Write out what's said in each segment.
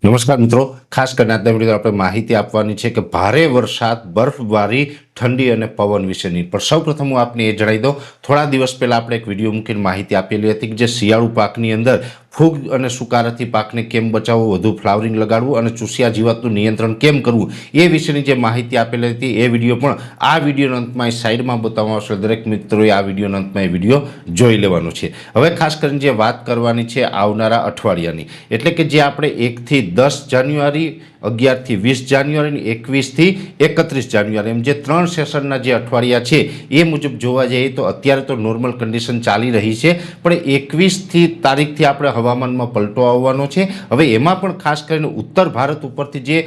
નમસ્કાર મિત્રો, ખાસ કરીને આજના વિડીયો આપણે માહિતી આપવાની છે કે ભારે વરસાદ, બરફબારી, ઠંડી અને પવન વિશેની. પણ સૌપ્રથમ હું આપને એ જણાવી દઉં, થોડા દિવસ પહેલા આપણે એક વિડીયો મૂકીને માહિતી આપેલી હતી કે જે શિયાળુ પાકની અંદર ફૂગ અને સુકારાથી પાકને કેમ બચાવવો, વધુ ફ્લાવરિંગ લગાડવું અને ચૂસિયા જીવાતનું નિયંત્રણ કેમ કરવું એ વિશેની જે માહિતી આપેલી હતી એ વિડીયો પણ આ વિડીયોના અંતમાં સાઈડમાં બતાવવામાં આવશે. દરેક મિત્રોએ આ વિડીયોના અંતમાં એ વિડીયો જોઈ લેવાનો છે. હવે ખાસ કરીને જે વાત કરવાની છે આવનારા અઠવાડિયાની, એટલે કે જે આપણે 1 થી 10 જાન્યુઆરી, 11 થી 20 જાન્યુઆરી, 21 થી 31 જાન્યુઆરી એમ જે 3 સેશનના જે અઠવાડિયા છે એ મુજબ જોવા જઈએ તો અત્યારે તો નોર્મલ કન્ડિશન ચાલી રહી છે, પણ 21 તારીખથી આપણે હવામાનમાં પલટો આવવાનો છે. હવે એમાં પણ ખાસ કરીને ઉત્તર ભારત ઉપરથી જે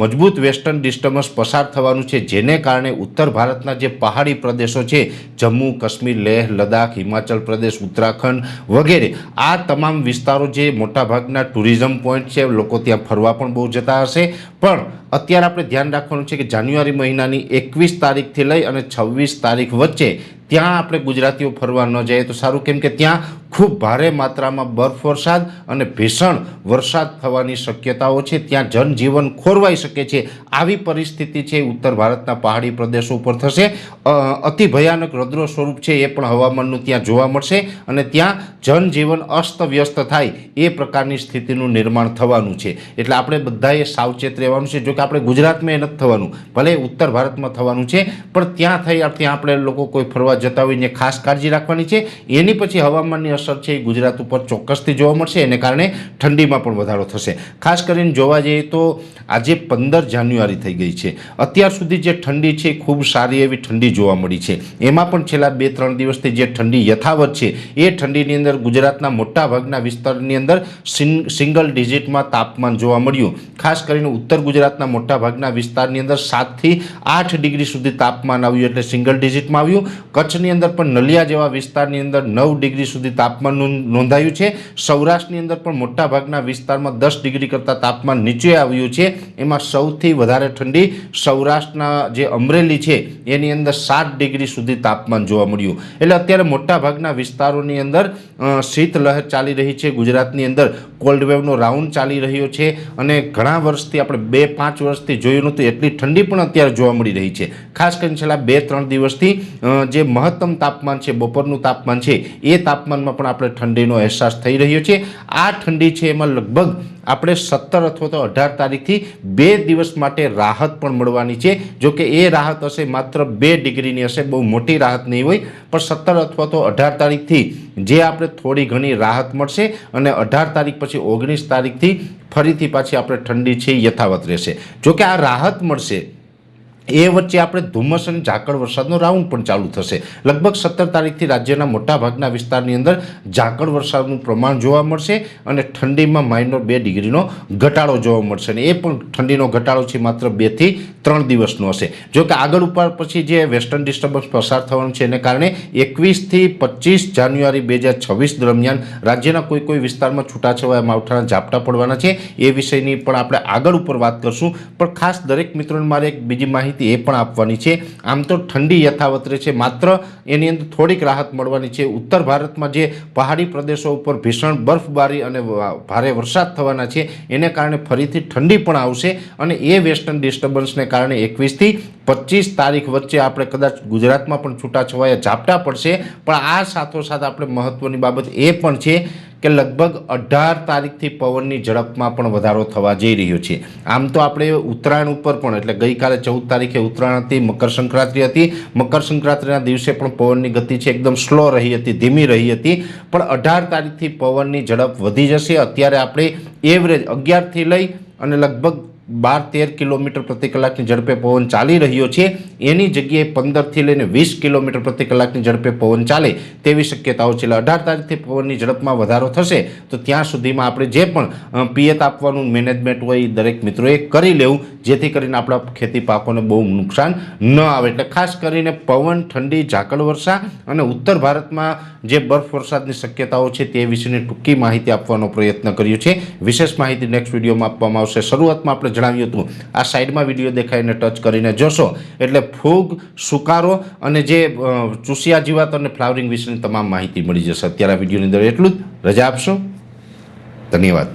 મજબૂત વેસ્ટર્ન ડિસ્ટર્બન્સ પસાર થવાનું છે, જેને કારણે ઉત્તર ભારતના જે પહાડી પ્રદેશો છે, જમ્મુ કાશ્મીર, લેહ લદ્દાખ, હિમાચલ પ્રદેશ, ઉત્તરાખંડ વગેરે, આ તમામ વિસ્તારો જે મોટાભાગના ટુરિઝમ પોઈન્ટ છે, લોકો ત્યાં ફરવા પણ બહુ જતા હશે. પણ અત્યારે આપણે ધ્યાન રાખવાનું છે કે જાન્યુઆરી મહિનાની 21 તારીખથી લઈ અને 26 તારીખ વચ્ચે ત્યાં આપણે ગુજરાતીઓ ફરવા ન જઈએ તો સારું, કેમ કે ત્યાં ખૂબ ભારે માત્રામાં બરફ વરસાદ અને ભીષણ વરસાદ થવાની શક્યતાઓ છે. ત્યાં જનજીવન ખોરવાઈ શકે છે. આવી પરિસ્થિતિ છે ઉત્તર ભારતના પહાડી પ્રદેશો ઉપર થશે. અતિ ભયાનક રૌદ્ર સ્વરૂપ છે એ પણ હવામાનનું ત્યાં જોવા મળશે અને ત્યાં જનજીવન અસ્તવ્યસ્ત થાય એ પ્રકારની સ્થિતિનું નિર્માણ થવાનું છે. એટલે આપણે બધાએ સાવચેત રહેવાનું છે. જો કે આપણે ગુજરાતમાં એ નથી થવાનું, ભલે ઉત્તર ભારતમાં થવાનું છે, પણ ત્યાં આપણે લોકો કોઈ ફરવા જતા હોઈને ખાસ કાળજી રાખવાની છે. એની પછી હવામાનની અસર છે એ ગુજરાત ઉપર ચોક્કસથી જોવા મળશે. એને કારણે ઠંડીમાં પણ વધારો થશે. ખાસ કરીને જોવા જઈએ તો આજે 15 જાન્યુઆરી થઈ ગઈ છે. અત્યાર સુધી જે ઠંડી છે ખૂબ સારી એવી ઠંડી જોવા મળી છે. એમાં પણ છેલ્લા 2-3 દિવસથી જે ઠંડી યથાવત છે એ ઠંડીની અંદર ગુજરાતના મોટાભાગના વિસ્તારની અંદર સિંગલ ડિજિટમાં તાપમાન જોવા મળ્યું. ખાસ કરીને ઉત્તર ગુજરાતના મોટાભાગના વિસ્તારની અંદર 7 થી 8 ડિગ્રી સુધી તાપમાન આવ્યું, એટલે સિંગલ ડિજિટમાં આવ્યું. કચ્છની અંદર પણ નલિયા જેવા વિસ્તારની અંદર 9 ડિગ્રી સુધી તાપમાન નોંધાયું છે. સૌરાષ્ટ્રની અંદર પણ મોટાભાગના વિસ્તારમાં 10 ડિગ્રી કરતાં તાપમાન નીચે આવ્યું છે. એમાં સૌથી વધારે ઠંડી સૌરાષ્ટ્રના જે અમરેલી છે એની અંદર 7 ડિગ્રી સુધી તાપમાન જોવા મળ્યું. એટલે અત્યારે મોટાભાગના વિસ્તારોની અંદર શીતલહેર ચાલી રહી છે. ગુજરાતની અંદર કોલ્ડ વેવનો રાઉન્ડ ચાલી રહ્યો છે અને ઘણા વર્ષથી આપણે 2-5 વર્ષથી જોયું નહોતું એટલી ઠંડી પણ અત્યારે જોવા મળી રહી છે. ખાસ કરીને છેલ્લા 2-3 દિવસથી જે મહત્તમ તાપમાન છે, બપોરનું તાપમાન છે, એ તાપમાનમાં પણ આપણે ઠંડીનો અહેસાસ થઈ રહ્યો છે. આ ઠંડી છે એમાં લગભગ આપણે 17 અથવા તો 18 તારીખથી 2 દિવસ માટે રાહત પણ મળવાની છે. જો કે એ રાહત હશે માત્ર 2 ડિગ્રીની હશે, બહુ મોટી રાહત નહીં હોય, પણ 17 અથવા તો 18 તારીખથી જે આપણે થોડી ઘણી રાહત મળશે અને 18 તારીખ પછી 19 તારીખથી ફરીથી પાછી આપણે ઠંડી છે યથાવત રહેશે. જો કે આ રાહત મળશે એ વચ્ચે આપણે ધુમ્મસ અને ઝાકળ વરસાદનો રાઉન્ડ પણ ચાલુ થશે. લગભગ 17 તારીખથી રાજ્યના મોટાભાગના વિસ્તારની અંદર ઝાકળ વરસાદનું પ્રમાણ જોવા મળશે અને ઠંડીમાં માઇનોર 2 ડિગ્રીનો ઘટાડો જોવા મળશે. અને એ પણ ઠંડીનો ઘટાડો છે માત્ર 2 થી 3 દિવસનો હશે. જો કે આગળ ઉપર પછી જે વેસ્ટર્ન ડિસ્ટર્બન્સ પસાર થવાનું છે એને કારણે 21 થી 25 જાન્યુઆરી 2026 દરમિયાન રાજ્યના કોઈ વિસ્તારમાં છૂટાછવાયા માવઠાના ઝાપટા પડવાના છે. એ વિષયની પણ આપણે આગળ ઉપર વાત કરશું. પણ ખાસ દરેક મિત્રોને મારે એક બીજી માહિતી એ પણ આપવાની છે. આમ તો ઠંડી યથાવત રહે છે, માત્ર એની અંદર થોડીક રાહત મળવાની છે. ઉત્તર ભારતમાં જે પહાડી પ્રદેશો ઉપર ભીષણ બરફબારી અને ભારે વરસાદ થવાના છે એને કારણે ફરીથી ઠંડી પણ આવશે અને એ વેસ્ટર્ન ડિસ્ટર્બન્સને કારણે 21 થી 25 તારીખ વચ્ચે આપણે કદાચ ગુજરાતમાં પણ છૂટાછવાયા ઝાપટા પડશે. પણ આ સાથોસાથ આપણે મહત્વની બાબત એ પણ છે કે લગભગ 18 તારીખથી પવનની ઝડપમાં પણ વધારો થવા જઈ રહ્યો છે. આમ તો આપણે ઉત્તરાયણ ઉપર પણ, એટલે ગઈકાલે 14 તારીખે ઉત્તરાયણ હતી, મકર સંક્રાંતિ હતી. મકર સંક્રાંતિના દિવસે પણ પવનની ગતિ છે એકદમ સ્લો રહી હતી, ધીમી રહી હતી. પણ 18 તારીખથી પવનની ઝડપ વધી જશે. અત્યારે આપણે એવરેજ 11 થી લઈ અને લગભગ 12-13 કિલોમીટર પ્રતિ કલાકની ઝડપે પવન ચાલી રહ્યો છે. એની જગ્યાએ 15 થી લઈને 20 કિલોમીટર પ્રતિ કલાકની ઝડપે પવન ચાલે તેવી શક્યતાઓ છે. 18 તારીખથી પવનની ઝડપમાં વધારો થશે તો ત્યાં સુધીમાં આપણે જે પણ પિયત આપવાનું મેનેજમેન્ટ હોય એ દરેક મિત્રોએ કરી લેવું, જેથી કરીને આપણા ખેતી પાકોને બહુ નુકસાન ન આવે. એટલે ખાસ કરીને પવન, ઠંડી, ઝાકળ વર્ષા અને ઉત્તર ભારતમાં જે બરફ વરસાદની શક્યતાઓ છે તે વિશેની ટૂંકી માહિતી આપવાનો પ્રયત્ન કર્યો છે. વિશેષ માહિતી નેક્સ્ટ વિડીયોમાં આપવામાં આવશે. શરૂઆતમાં આપણે જણાવ્યું હતું, આ સાઈડમાં વિડીયો દેખાઈને ટચ કરીને જોશો એટલે ફૂગ, સુકારો અને જે ચૂસિયા જીવાત અને ફ્લાવરિંગ વિશેની તમામ માહિતી મળી જશે. અત્યારે આ વિડીયોની અંદર એટલું જ. રજા આપશો. ધન્યવાદ.